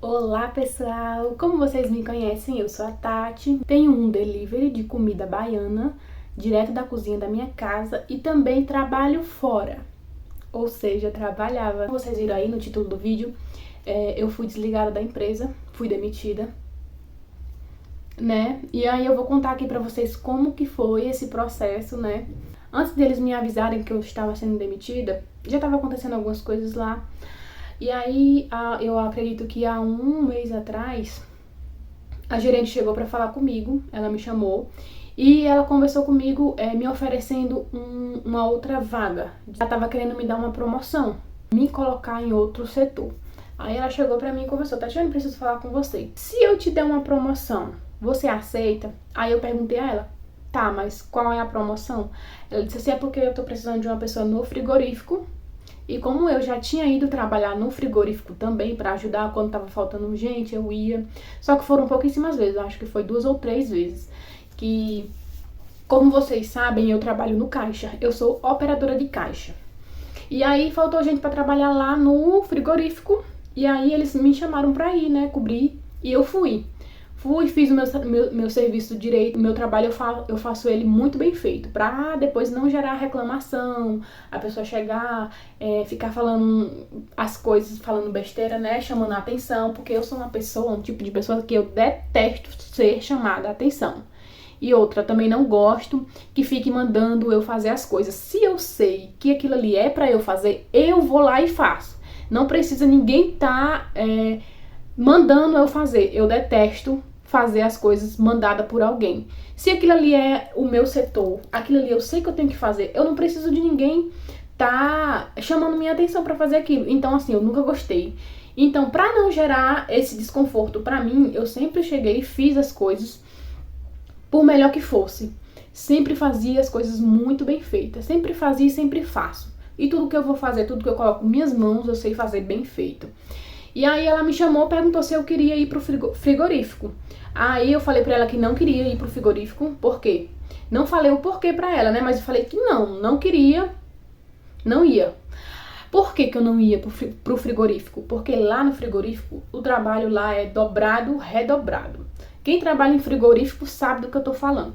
Olá pessoal, como vocês me conhecem, eu sou a Tati, tenho um delivery de comida baiana direto da cozinha da minha casa e também trabalho fora, ou seja, trabalhava. Como vocês viram aí no título do vídeo, eu fui desligada da empresa, fui demitida, né? E aí eu vou contar aqui pra vocês como que foi esse processo, né? Antes deles me avisarem que eu estava sendo demitida, já estava acontecendo algumas coisas lá. E aí, eu acredito que há um mês atrás, a gerente chegou para falar comigo, ela me chamou e ela conversou comigo me oferecendo uma outra vaga. Ela estava querendo me dar uma promoção, me colocar em outro setor. Aí ela chegou para mim e conversou: Tatiana, preciso falar com você. Se eu te der uma promoção, você aceita? Aí eu perguntei a ela: tá, mas qual é a promoção? Ela disse assim: é porque eu tô precisando de uma pessoa no frigorífico. E como eu já tinha ido trabalhar no frigorífico também para ajudar quando tava faltando gente, eu ia. Só que foram pouquíssimas vezes, eu acho que foi 2 ou 3 vezes. Que, como vocês sabem, eu trabalho no caixa. Eu sou operadora de caixa. E aí faltou gente para trabalhar lá no frigorífico. E aí eles me chamaram para ir, né, cobrir. E eu fui. Fui, fiz o meu serviço direito, o meu trabalho eu faço ele muito bem feito, pra depois não gerar reclamação, a pessoa chegar, ficar falando as coisas, falando besteira, né, chamando a atenção, porque eu sou uma pessoa, um tipo de pessoa que eu detesto ser chamada a atenção. E outra, também não gosto que fique mandando eu fazer as coisas. Se eu sei que aquilo ali é pra eu fazer, eu vou lá e faço. Não precisa ninguém mandando eu fazer. Eu detesto fazer as coisas mandada por alguém. Se aquilo ali é o meu setor, aquilo ali eu sei que eu tenho que fazer, eu não preciso de ninguém tá chamando minha atenção para fazer aquilo. Então assim, eu nunca gostei. Então, para não gerar esse desconforto para mim, eu sempre cheguei e fiz as coisas por melhor que fosse. Sempre fazia as coisas muito bem feitas, sempre fazia e sempre faço. E tudo que eu vou fazer, tudo que eu coloco minhas mãos, eu sei fazer bem feito. E aí ela me chamou, perguntou se eu queria ir pro frigorífico. Aí eu falei pra ela que não queria ir pro frigorífico, por quê? Não falei o porquê pra ela, né? Mas eu falei que não queria, não ia. Por que eu não ia pro frigorífico? Porque lá no frigorífico, o trabalho lá é dobrado, redobrado. Quem trabalha em frigorífico sabe do que eu tô falando.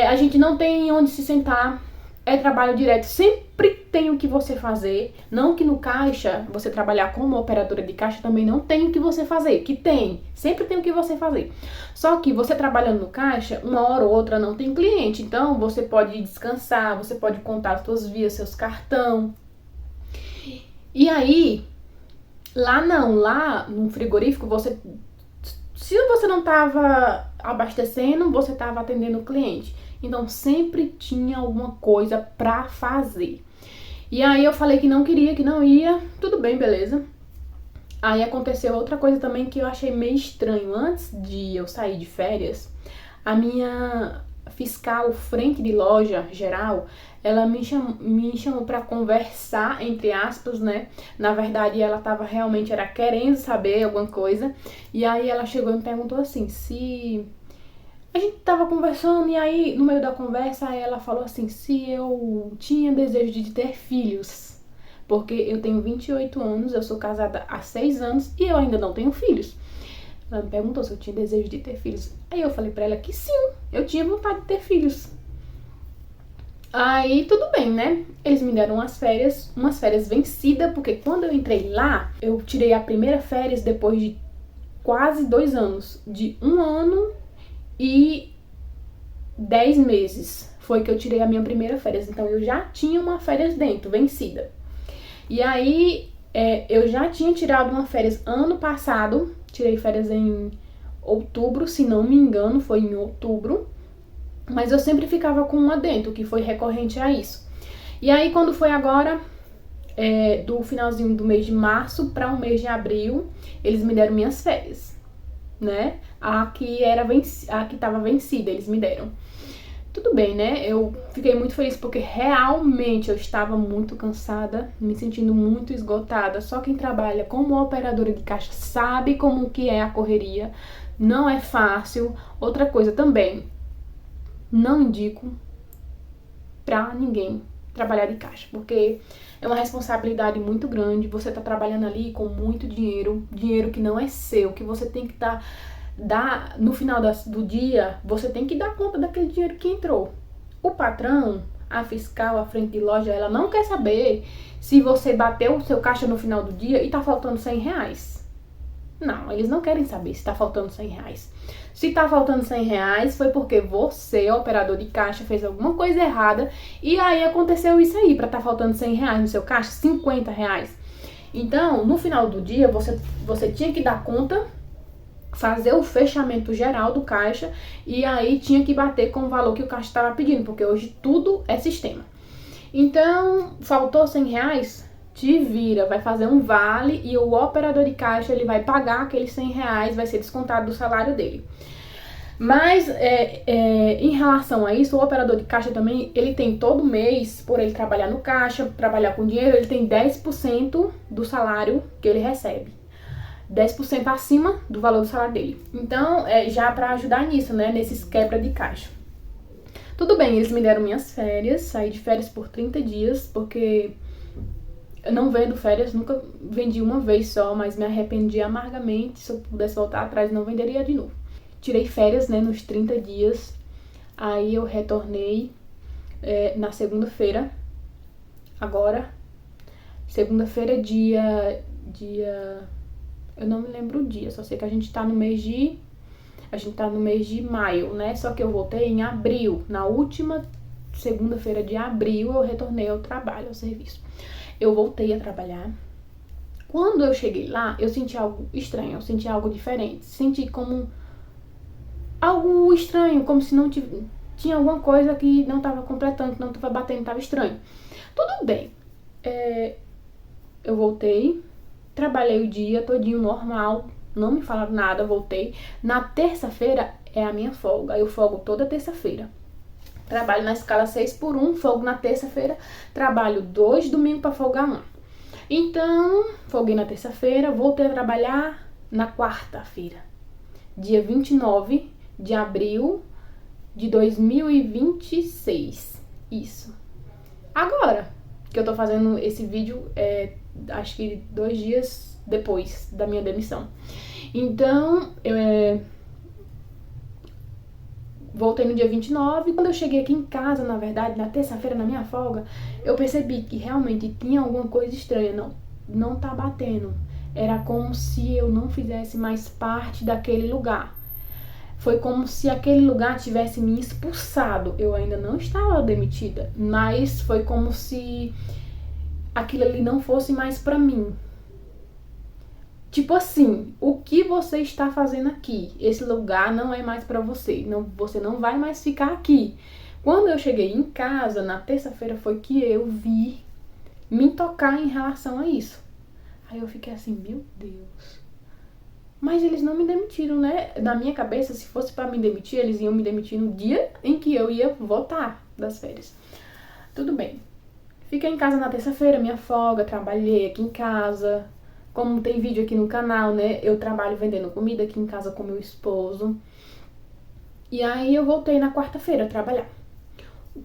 A gente não tem onde se sentar, é trabalho direto, sempre tem o que você fazer. Não que no caixa, você trabalhar como operadora de caixa também não tem o que você fazer, que tem, sempre tem o que você fazer. Só que você trabalhando no caixa, uma hora ou outra não tem cliente, então você pode descansar, você pode contar as suas vias, seus cartão. E aí, lá não, lá no frigorífico, se você não estava abastecendo, você estava atendendo o cliente. Então sempre tinha alguma coisa pra fazer. E aí eu falei que não queria, que não ia. Tudo bem, beleza. Aí aconteceu outra coisa também que eu achei meio estranho. Antes de eu sair de férias, a minha fiscal frente de loja geral, ela me chamou para conversar, entre aspas, né? Na verdade, ela tava realmente era querendo saber alguma coisa. E aí ela chegou e me perguntou assim, se a gente tava conversando e aí no meio da conversa ela falou assim, se eu tinha desejo de ter filhos. Porque eu tenho 28 anos, eu sou casada há 6 anos e eu ainda não tenho filhos. Ela me perguntou se eu tinha desejo de ter filhos. Aí eu falei pra ela que sim, eu tinha vontade de ter filhos. Aí tudo bem, né? Eles me deram umas férias vencidas, porque quando eu entrei lá, eu tirei a primeira férias depois de quase 2 anos. De 1 ano e 10 meses foi que eu tirei a minha primeira férias. Então eu já tinha uma férias dentro, vencida. E aí eu já tinha tirado uma férias ano passado. Tirei férias em outubro, se não me engano, foi em outubro. Mas eu sempre ficava com uma dentro, que foi recorrente a isso. E aí quando foi agora, do finalzinho do mês de março para o mês de abril, eles me deram minhas férias, né? A que estava vencida, eles me deram. Tudo bem, né? Eu fiquei muito feliz porque realmente eu estava muito cansada, me sentindo muito esgotada. Só quem trabalha como operadora de caixa sabe como que é a correria. Não é fácil. Outra coisa também, não indico pra ninguém trabalhar de caixa, porque é uma responsabilidade muito grande. Você tá trabalhando ali com muito dinheiro, dinheiro que não é seu, que você tem que dar no final do dia, você tem que dar conta daquele dinheiro que entrou. O patrão, a fiscal, a frente de loja, ela não quer saber se você bateu o seu caixa no final do dia e tá faltando R$100. Não, eles não querem saber se tá faltando R$100. Se tá faltando R$100, foi porque você, operador de caixa, fez alguma coisa errada e aí aconteceu isso aí, pra tá faltando R$100 no seu caixa, R$50. Então, no final do dia, você tinha que dar conta, fazer o fechamento geral do caixa e aí tinha que bater com o valor que o caixa estava pedindo, porque hoje tudo é sistema. Então, faltou R$100, te vira, vai fazer um vale e o operador de caixa ele vai pagar aqueles R$100, vai ser descontado do salário dele. Mas em relação a isso, o operador de caixa também, ele tem todo mês, por ele trabalhar no caixa, trabalhar com dinheiro, ele tem 10% do salário que ele recebe. 10% acima do valor do salário dele. Então, já pra ajudar nisso, né, nesses quebra de caixa. Tudo bem, eles me deram minhas férias, saí de férias por 30 dias, porque eu não vendo férias, nunca vendi uma vez só, mas me arrependi amargamente. Se eu pudesse voltar atrás, não venderia de novo. Tirei férias, né, nos 30 dias, aí eu retornei na segunda-feira, agora, segunda-feira, dia, eu não me lembro o dia, só sei que a gente tá no mês de maio, né, só que eu voltei em abril, na última segunda-feira de abril eu retornei ao trabalho, ao serviço. Eu voltei a trabalhar. Quando eu cheguei lá, eu senti algo estranho, eu senti algo diferente, senti como algo estranho, como se não tinha alguma coisa que não estava completando, que não estava batendo, estava estranho. Tudo bem, eu voltei, trabalhei o dia todinho normal, não me falaram nada, voltei. Na terça-feira é a minha folga, eu folgo toda terça-feira. Trabalho na escala 6x1, folgo na terça-feira, trabalho 2 domingos para folgar 1. Então, folguei na terça-feira, voltei a trabalhar na quarta-feira, dia 29 de abril de 2026. Isso. Agora que eu tô fazendo esse vídeo, acho que 2 dias depois da minha demissão. Então, voltei no dia 29. Quando eu cheguei aqui em casa, na verdade, na terça-feira, na minha folga, eu percebi que realmente tinha alguma coisa estranha. Não tá batendo. Era como se eu não fizesse mais parte daquele lugar. Foi como se aquele lugar tivesse me expulsado. Eu ainda não estava demitida, mas foi como se aquilo ali não fosse mais pra mim. Tipo assim, o que você está fazendo aqui? Esse lugar não é mais pra você. Você não vai mais ficar aqui. Quando eu cheguei em casa, na terça-feira, foi que eu vi me tocar em relação a isso. Aí eu fiquei assim, meu Deus. Mas eles não me demitiram, né? Na minha cabeça, se fosse pra me demitir, eles iam me demitir no dia em que eu ia voltar das férias. Tudo bem. Fiquei em casa na terça-feira, minha folga, trabalhei aqui em casa. Como tem vídeo aqui no canal, né? Eu trabalho vendendo comida aqui em casa com meu esposo. E aí eu voltei na quarta-feira a trabalhar.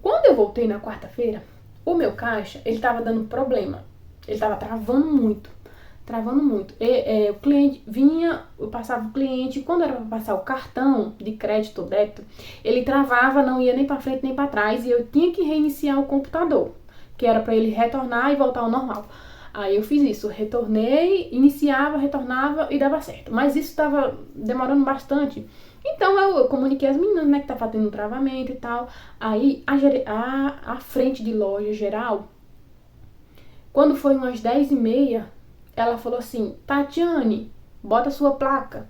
Quando eu voltei na quarta-feira, o meu caixa, ele tava dando problema. Ele tava travando muito. O cliente vinha, eu passava o cliente, quando era para passar o cartão de crédito ou débito, ele travava, não ia nem para frente nem para trás e eu tinha que reiniciar o computador, que era para ele retornar e voltar ao normal. Aí eu fiz isso, retornei, iniciava, retornava e dava certo. Mas isso estava demorando bastante. Então eu comuniquei as meninas, né, que tava tendo um travamento e tal. Aí a frente de loja geral, quando foi umas 10h30, ela falou assim, Tatiane, bota sua placa.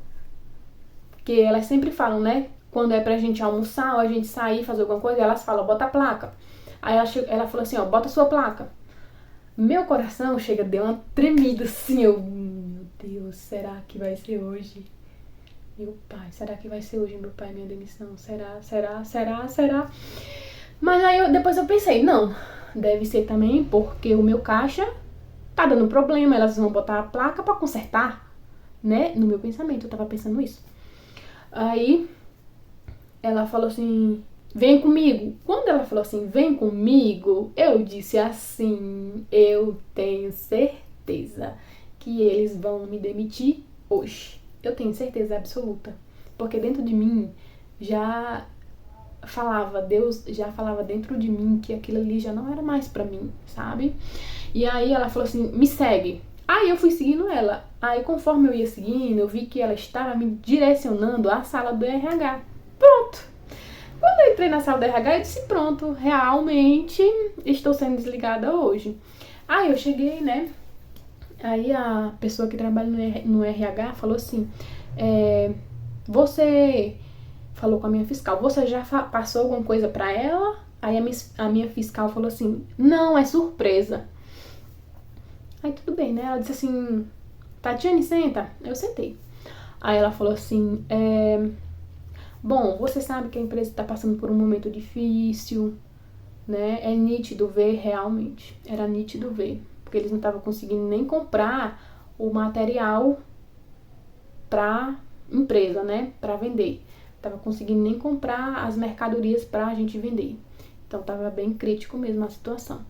Porque elas sempre falam, né? Quando é pra gente almoçar ou a gente sair, fazer alguma coisa, elas falam, bota a placa. Aí ela falou assim, ó, bota sua placa. Meu coração deu uma tremida assim, meu Deus, será que vai ser hoje? Meu pai, será que vai ser hoje, meu pai, minha demissão? Será? Mas aí depois eu pensei, não, deve ser também porque o meu caixa tá dando problema, elas vão botar a placa pra consertar, né? No meu pensamento, eu tava pensando isso. Aí, ela falou assim, Vem comigo. Quando ela falou assim, vem comigo, eu disse assim, eu tenho certeza que eles vão me demitir hoje. Eu tenho certeza absoluta. Porque dentro de mim já falava, Deus já falava dentro de mim que aquilo ali já não era mais pra mim, sabe? E aí ela falou assim, me segue. Aí eu fui seguindo ela. Aí conforme eu ia seguindo, eu vi que ela estava me direcionando à sala do RH. Pronto. Quando eu entrei na sala do RH, eu disse, pronto, realmente estou sendo desligada hoje. Aí eu cheguei, né? Aí a pessoa que trabalha no RH falou assim, você falou com a minha fiscal, você já passou alguma coisa pra ela? Aí a minha fiscal falou assim, não, é surpresa. Aí tudo bem, né? Ela disse assim, Tatiane, senta. Eu sentei. Aí ela falou assim, bom, você sabe que a empresa está passando por um momento difícil, né? É nítido ver realmente. Era nítido ver. Porque eles não estavam conseguindo nem comprar o material pra empresa, né? Pra vender. Tava conseguindo nem comprar as mercadorias pra gente vender. Então tava bem crítico mesmo a situação.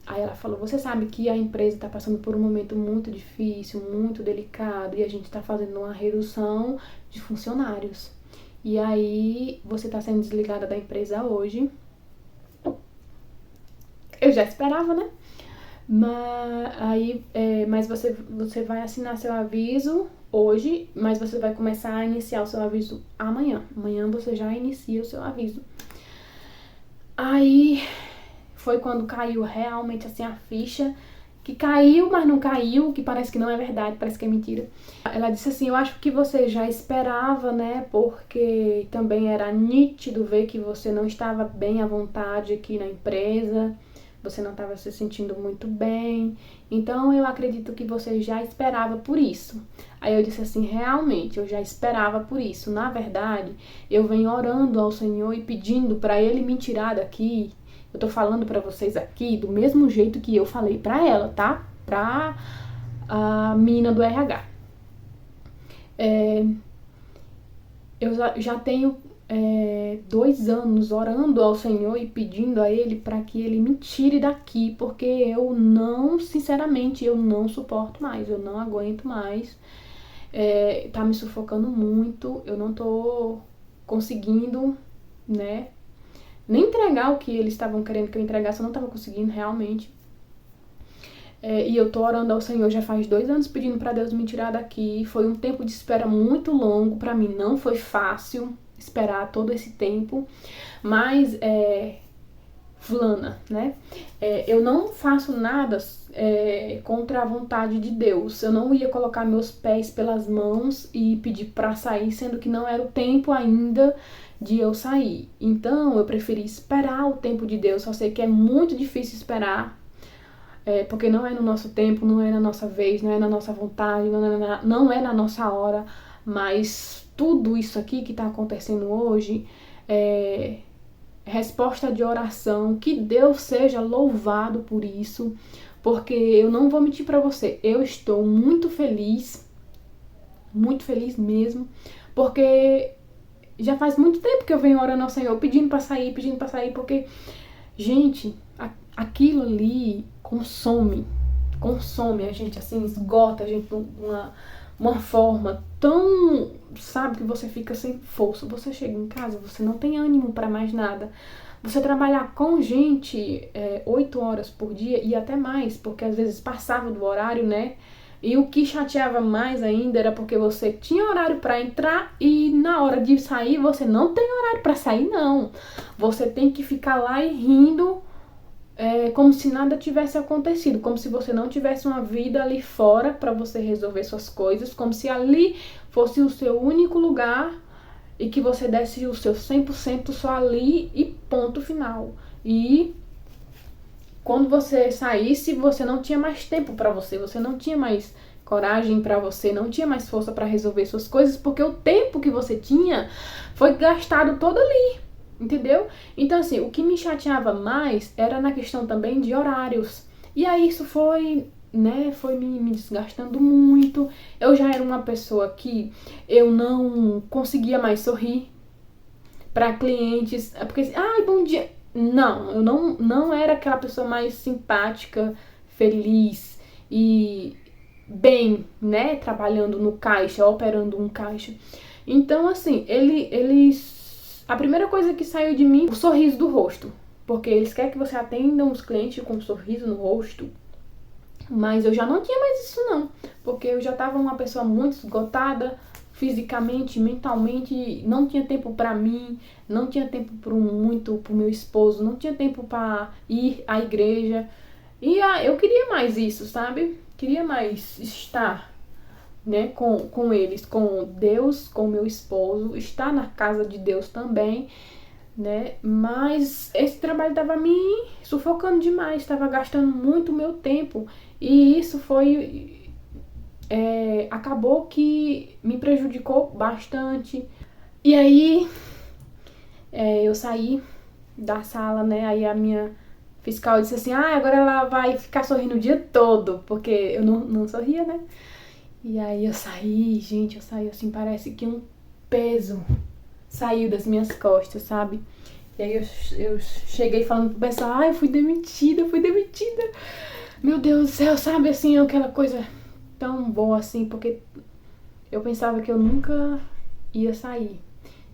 Aí ela falou, você sabe que a empresa está passando por um momento muito difícil, muito delicado, e a gente está fazendo uma redução de funcionários. E aí você está sendo desligada da empresa hoje. Eu já esperava, né? Mas você vai assinar seu aviso hoje, mas você vai começar a iniciar o seu aviso amanhã. Amanhã você já inicia o seu aviso. Aí foi quando caiu realmente assim a ficha, que caiu, mas não caiu, que parece que não é verdade, parece que é mentira. Ela disse assim, eu acho que você já esperava, né, porque também era nítido ver que você não estava bem à vontade aqui na empresa, você não estava se sentindo muito bem, então eu acredito que você já esperava por isso. Aí eu disse assim, realmente, eu já esperava por isso. Na verdade, eu venho orando ao Senhor e pedindo para Ele me tirar daqui. Eu tô falando pra vocês aqui do mesmo jeito que eu falei pra ela, tá? Pra a menina do RH. Eu já tenho 2 anos orando ao Senhor e pedindo a Ele para que Ele me tire daqui, porque eu não, sinceramente, eu não suporto mais, eu não aguento mais. Tá me sufocando muito, eu não tô conseguindo, né? Nem entregar o que eles estavam querendo que eu entregasse, eu não estava conseguindo realmente. E eu tô orando ao Senhor já faz 2 anos pedindo pra Deus me tirar daqui. Foi um tempo de espera muito longo, pra mim não foi fácil esperar todo esse tempo. Mas, fulana, né? Eu não faço nada contra a vontade de Deus. Eu não ia colocar meus pés pelas mãos e pedir pra sair, sendo que não era o tempo ainda de eu sair. Então, eu preferi esperar o tempo de Deus. Só sei que é muito difícil esperar, porque não é no nosso tempo, não é na nossa vez, não é na nossa vontade, não é na nossa hora. Mas tudo isso aqui que tá acontecendo hoje resposta de oração, que Deus seja louvado por isso, porque eu não vou mentir pra você, eu estou muito feliz mesmo, porque já faz muito tempo que eu venho orando ao Senhor, pedindo pra sair, porque, gente, aquilo ali consome a gente, assim, esgota a gente de uma forma tão, sabe, que você fica sem força. Você chega em casa, você não tem ânimo pra mais nada. Você trabalhar com gente 8 horas por dia e até mais, porque às vezes passava do horário, né? E o que chateava mais ainda era porque você tinha horário pra entrar e na hora de sair você não tem horário pra sair, não. Você tem que ficar lá e rindo, como se nada tivesse acontecido, como se você não tivesse uma vida ali fora pra você resolver suas coisas, como se ali fosse o seu único lugar e que você desse o seu 100% só ali e ponto final. E quando você saísse, você não tinha mais tempo pra você, você não tinha mais coragem pra você, não tinha mais força pra resolver suas coisas, porque o tempo que você tinha foi gastado todo ali. Entendeu? Então, assim, o que me chateava mais era na questão também de horários. E aí isso foi, né, foi me desgastando muito. Eu já era uma pessoa que eu não conseguia mais sorrir. para clientes, porque assim, ai, bom dia. Não, eu não era aquela pessoa mais simpática, feliz e bem, né, trabalhando no caixa, operando um caixa. Então, assim, a primeira coisa que saiu de mim, o sorriso do rosto, porque eles querem que você atenda os clientes com um sorriso no rosto. Mas eu já não tinha mais isso não, porque eu já estava uma pessoa muito esgotada, fisicamente, mentalmente, não tinha tempo para mim, não tinha tempo muito pro meu esposo, não tinha tempo para ir à igreja. E eu queria mais isso, sabe? Queria mais estar, né, com eles, com Deus, com meu esposo, estar na casa de Deus também, né? Mas esse trabalho estava me sufocando demais, estava gastando muito meu tempo e isso acabou que me prejudicou bastante. E aí eu saí da sala, né? Aí a minha fiscal disse assim, agora ela vai ficar sorrindo o dia todo, porque eu não sorria, né? E aí eu saí, gente, eu saí assim, parece que um peso saiu das minhas costas, sabe? E aí eu cheguei falando pro pessoal, eu fui demitida. Meu Deus do céu, sabe, assim, aquela coisa tão boa assim, porque eu pensava que eu nunca ia sair.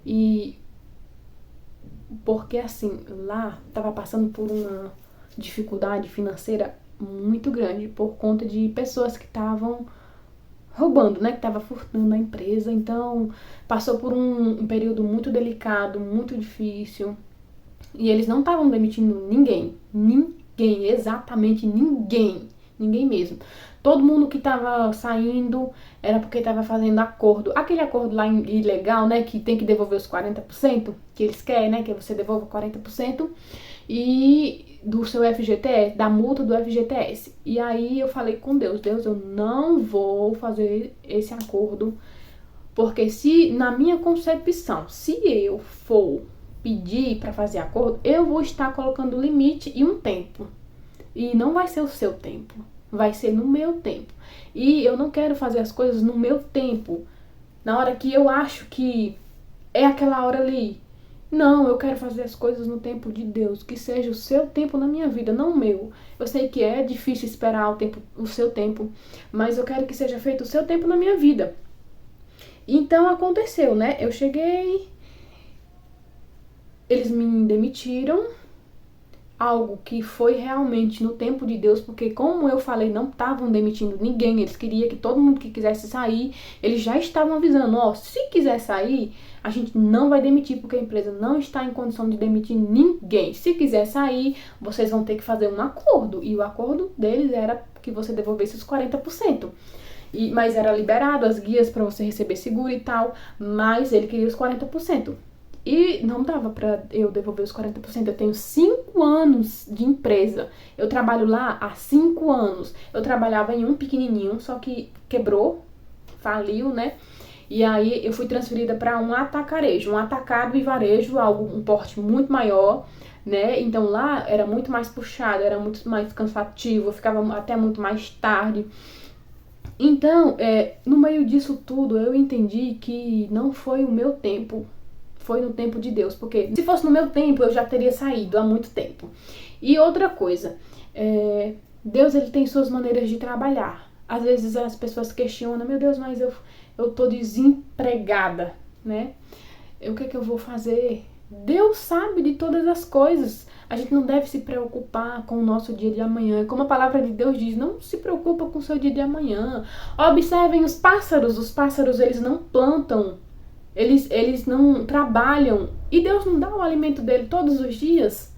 E porque assim, lá tava passando por uma dificuldade financeira muito grande por conta de pessoas que estavam roubando, né, que tava furtando a empresa. Então, passou por um período muito delicado, muito difícil. E eles não estavam demitindo ninguém, exatamente ninguém mesmo. Todo mundo que tava saindo era porque tava fazendo acordo. Aquele acordo lá ilegal, né, que tem que devolver os 40%, que eles querem, né, que você devolva 40% e do seu FGTS, da multa do FGTS. E aí eu falei com Deus, eu não vou fazer esse acordo, porque se na minha concepção, se eu for pedir para fazer acordo, eu vou estar colocando limite e um tempo. E não vai ser o seu tempo, vai ser no meu tempo. E eu não quero fazer as coisas no meu tempo, na hora que eu acho que é aquela hora ali. Não, eu quero fazer as coisas no tempo de Deus, que seja o seu tempo na minha vida, não o meu. Eu sei que é difícil esperar o seu tempo, mas eu quero que seja feito o seu tempo na minha vida. Então aconteceu, né? Eu cheguei, eles me demitiram, algo que foi realmente no tempo de Deus, porque como eu falei, não estavam demitindo ninguém, eles queriam que todo mundo que quisesse sair, eles já estavam avisando, se quiser sair, a gente não vai demitir, porque a empresa não está em condição de demitir ninguém. Se quiser sair, vocês vão ter que fazer um acordo, e o acordo deles era que você devolvesse os 40%. Mas era liberado as guias para você receber seguro e tal, mas ele queria os 40%. E não dava pra eu devolver os 40%. Eu tenho 5 anos de empresa. Eu trabalho lá há 5 anos. Eu trabalhava em um pequenininho, só que quebrou, faliu, né? E aí eu fui transferida para um atacarejo, um atacado e varejo, um porte muito maior, né? Então lá era muito mais puxado, era muito mais cansativo, eu ficava até muito mais tarde. Então, no meio disso tudo, eu entendi que não foi o meu tempo. Foi no tempo de Deus, porque se fosse no meu tempo, eu já teria saído há muito tempo. E outra coisa, Deus, ele tem suas maneiras de trabalhar. Às vezes as pessoas questionam, meu Deus, mas eu tô desempregada, né? O que é que eu vou fazer? Deus sabe de todas as coisas. A gente não deve se preocupar com o nosso dia de amanhã. Como a palavra de Deus diz, não se preocupa com o seu dia de amanhã. Observem os pássaros eles não plantam, eles não trabalham, e Deus não dá o alimento dele todos os dias?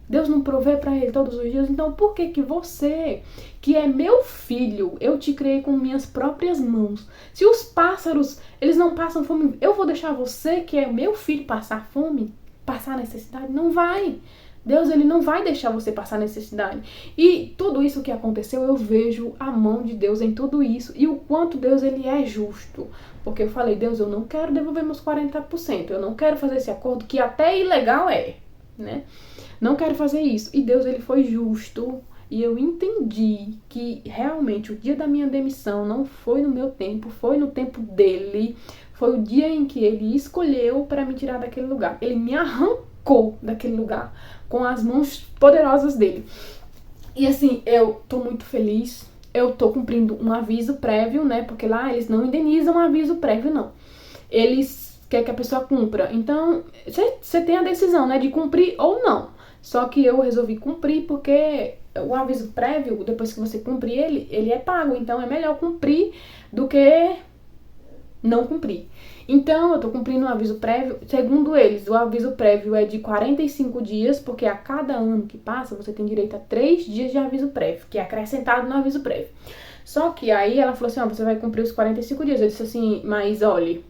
Deus não provê para ele todos os dias? Então por que que você, que é meu filho, eu te criei com minhas próprias mãos, se os pássaros, eles não passam fome, eu vou deixar você, que é meu filho, passar fome, passar necessidade? Não vai. Deus, ele não vai deixar você passar necessidade. E tudo isso que aconteceu, eu vejo a mão de Deus em tudo isso, e o quanto Deus, ele é justo. Porque eu falei, Deus, eu não quero devolver meus 40%, eu não quero fazer esse acordo, que até ilegal né? Não quero fazer isso. E Deus, ele foi justo, e eu entendi que realmente o dia da minha demissão não foi no meu tempo, foi no tempo dele. Foi o dia em que ele escolheu para me tirar daquele lugar. Ele me arrancou daquele lugar com as mãos poderosas dele. E assim, eu tô muito feliz. Eu tô cumprindo um aviso prévio, né? Porque lá eles não indenizam um aviso prévio, não. Eles querem que a pessoa cumpra. Então, você tem a decisão, né? De cumprir ou não. Só que eu resolvi cumprir porque o aviso prévio, depois que você cumprir ele é pago. Então, é melhor cumprir do que não cumprir. Então, eu tô cumprindo um aviso prévio. Segundo eles, o aviso prévio é de 45 dias, porque a cada ano que passa, você tem direito a 3 dias de aviso prévio, que é acrescentado no aviso prévio. Só que aí ela falou assim, ó, você vai cumprir os 45 dias. Eu disse assim, mas olha,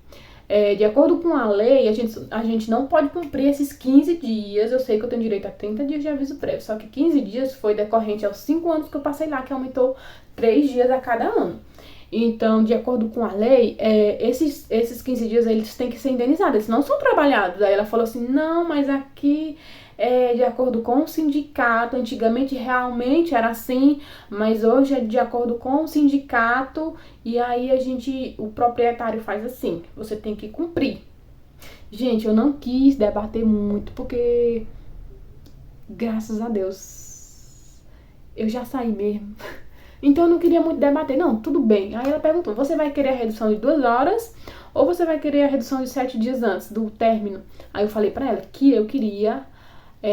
de acordo com a lei, a gente não pode cumprir esses 15 dias. Eu sei que eu tenho direito a 30 dias de aviso prévio, só que 15 dias foi decorrente aos 5 anos que eu passei lá, que aumentou 3 dias a cada ano. Então, de acordo com a lei, esses 15 dias eles têm que ser indenizados, eles não são trabalhados. Aí ela falou assim, não, mas aqui de acordo com o sindicato, antigamente realmente era assim, mas hoje é de acordo com o sindicato, e aí o proprietário faz assim, você tem que cumprir. Gente, eu não quis debater muito, porque graças a Deus eu já saí mesmo. Então eu não queria muito debater. Não, tudo bem. Aí ela perguntou, você vai querer a redução de 2 horas ou você vai querer a redução de 7 dias antes do término? Aí eu falei pra ela que eu queria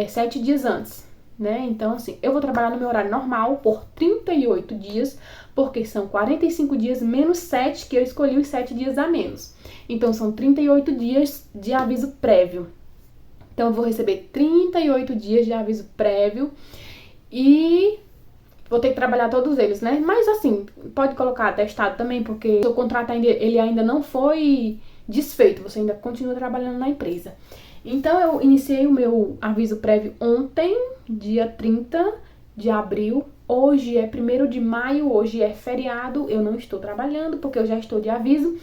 7 dias antes, né? Então assim, eu vou trabalhar no meu horário normal por 38 dias, porque são 45 dias menos 7, que eu escolhi os 7 dias a menos. Então são 38 dias de aviso prévio. Então eu vou receber 38 dias de aviso prévio e vou ter que trabalhar todos eles, né? Mas assim, pode colocar atestado também, porque o seu contrato ele ainda não foi desfeito, você ainda continua trabalhando na empresa. Então eu iniciei o meu aviso prévio ontem, dia 30 de abril. Hoje é 1º de maio, hoje é feriado, eu não estou trabalhando porque eu já estou de aviso.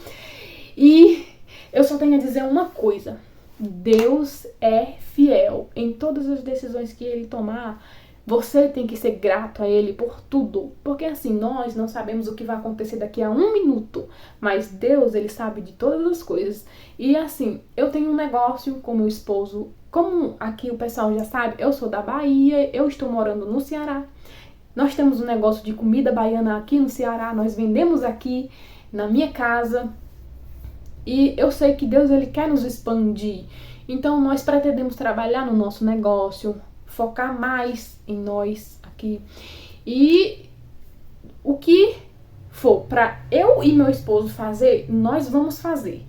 E eu só tenho a dizer uma coisa: Deus é fiel em todas as decisões que ele tomar. Você tem que ser grato a ele por tudo, porque assim, nós não sabemos o que vai acontecer daqui a 1 minuto, mas Deus, ele sabe de todas as coisas. E assim, eu tenho um negócio com meu esposo, como aqui o pessoal já sabe, eu sou da Bahia, eu estou morando no Ceará. Nós temos um negócio de comida baiana aqui no Ceará, nós vendemos aqui na minha casa. E eu sei que Deus, ele quer nos expandir. Então nós pretendemos trabalhar no nosso negócio, focar mais em nós aqui. E o que for para eu e meu esposo fazer, nós vamos fazer.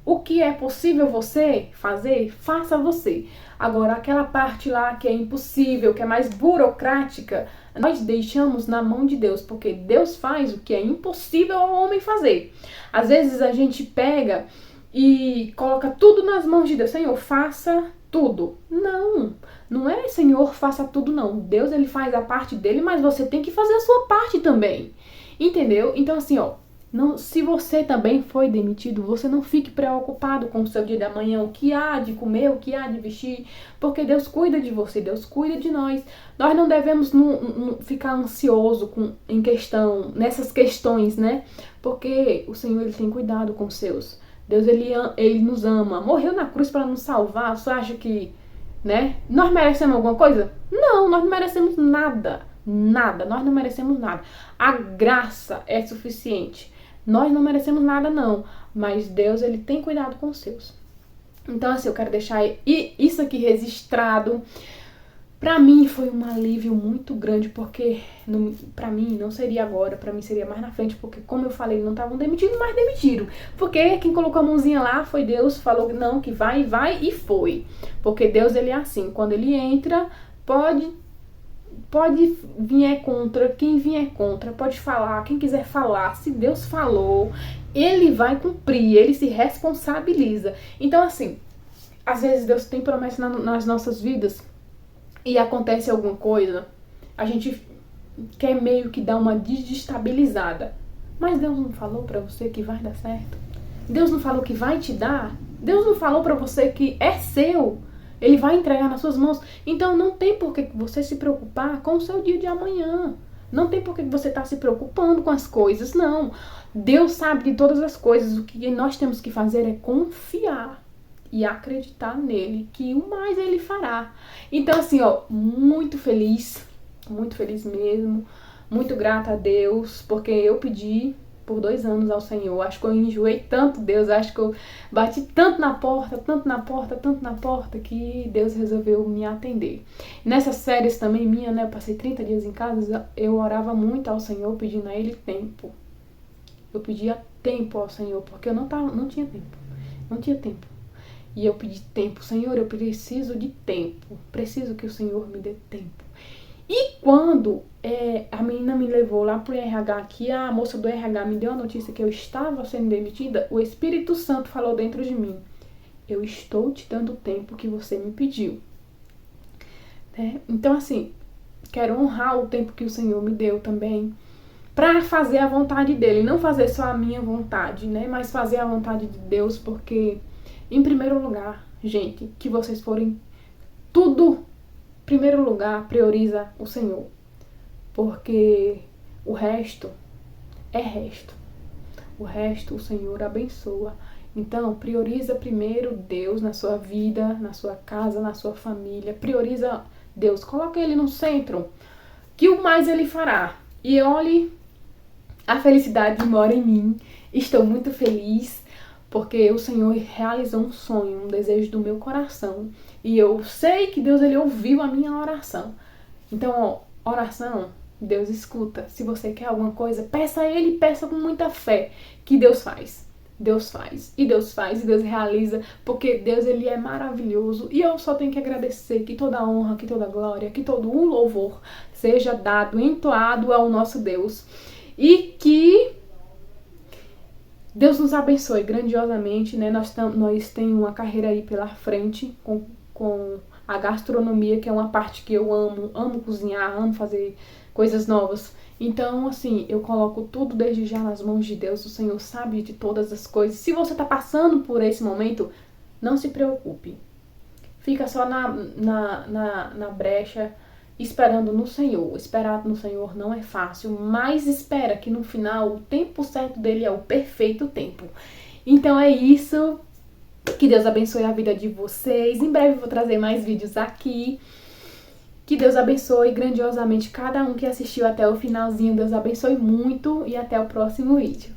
O que é possível você fazer, faça você. Agora, aquela parte lá que é impossível, que é mais burocrática, nós deixamos na mão de Deus, porque Deus faz o que é impossível ao homem fazer. Às vezes a gente pega e coloca tudo nas mãos de Deus. Senhor, faça tudo. Não, não é Senhor, faça tudo não. Deus, ele faz a parte dele, mas você tem que fazer a sua parte também. Entendeu? Então assim, ó, não, se você também foi demitido, você não fique preocupado com o seu dia de amanhã, o que há de comer, o que há de vestir, porque Deus cuida de você, Deus cuida de nós. Nós não devemos ficar ansioso nessas questões, né? Porque o Senhor, ele tem cuidado com os seus. Deus, ele nos ama. Morreu na cruz para nos salvar. Você acha que, né? Nós merecemos alguma coisa? Não, nós não merecemos nada. Nada, nós não merecemos nada. A graça é suficiente. Nós não merecemos nada não, mas Deus, ele tem cuidado com os seus. Então assim, eu quero deixar isso aqui registrado. Pra mim foi um alívio muito grande, porque pra mim não seria agora, pra mim seria mais na frente, porque como eu falei, não estavam demitidos, mas demitiram. Porque quem colocou a mãozinha lá foi Deus, falou não, que vai e foi. Porque Deus, ele é assim, quando ele entra, pode vir contra, quem vier contra, pode falar, quem quiser falar, se Deus falou, ele vai cumprir, ele se responsabiliza. Então assim, às vezes Deus tem promessa nas nossas vidas e acontece alguma coisa, a gente quer meio que dar uma desestabilizada, mas Deus não falou pra você que vai dar certo? Deus não falou que vai te dar? Deus não falou pra você que é seu? Ele vai entregar nas suas mãos. Então não tem por que você se preocupar com o seu dia de amanhã. Não tem por que você estar se preocupando com as coisas, não. Deus sabe de todas as coisas. O que nós temos que fazer é confiar e acreditar nele, que o mais ele fará. Então assim, ó, muito feliz mesmo, muito grata a Deus, porque eu pedi por 2 anos ao Senhor. Acho que eu enjoei tanto Deus, acho que eu bati tanto na porta, que Deus resolveu me atender. Nessas férias também minha, né, eu passei 30 dias em casa, eu orava muito ao Senhor, pedindo a Ele tempo. Eu pedia tempo ao Senhor, porque eu não tinha tempo. E eu pedi tempo, Senhor, eu preciso de tempo, preciso que o Senhor me dê tempo. E quando a menina me levou lá pro RH, que a moça do RH me deu a notícia que eu estava sendo demitida, o Espírito Santo falou dentro de mim: eu estou te dando o tempo que você me pediu. Então assim, quero honrar o tempo que o Senhor me deu também, para fazer a vontade dele, não fazer só a minha vontade, né, mas fazer a vontade de Deus, porque em primeiro lugar, gente, que vocês forem tudo, em primeiro lugar, prioriza o Senhor, porque o resto é resto. O resto o Senhor abençoa. Então, prioriza primeiro Deus na sua vida, na sua casa, na sua família. Prioriza Deus, coloca Ele no centro, que o mais Ele fará. E olhe, a felicidade mora em mim. Estou muito feliz, porque o Senhor realizou um sonho, um desejo do meu coração. E eu sei que Deus, Ele ouviu a minha oração. Então, ó, oração, Deus escuta. Se você quer alguma coisa, peça a Ele, peça com muita fé, que Deus faz. Deus faz, e Deus faz, e Deus realiza, porque Deus, Ele é maravilhoso. E eu só tenho que agradecer que toda a honra, que toda a glória, que todo o louvor seja dado, entoado ao nosso Deus. E que Deus nos abençoe grandiosamente, né? Nós temos uma carreira aí pela frente com a gastronomia, que é uma parte que eu amo cozinhar, amo fazer coisas novas. Então, assim, eu coloco tudo desde já nas mãos de Deus. O Senhor sabe de todas as coisas. Se você tá passando por esse momento, não se preocupe. Fica só na brecha, esperando no Senhor. Esperar no Senhor não é fácil, mas espera que no final o tempo certo dele é o perfeito tempo. Então é isso. Que Deus abençoe a vida de vocês. Em breve eu vou trazer mais vídeos aqui. Que Deus abençoe grandiosamente cada um que assistiu até o finalzinho. Deus abençoe muito e até o próximo vídeo.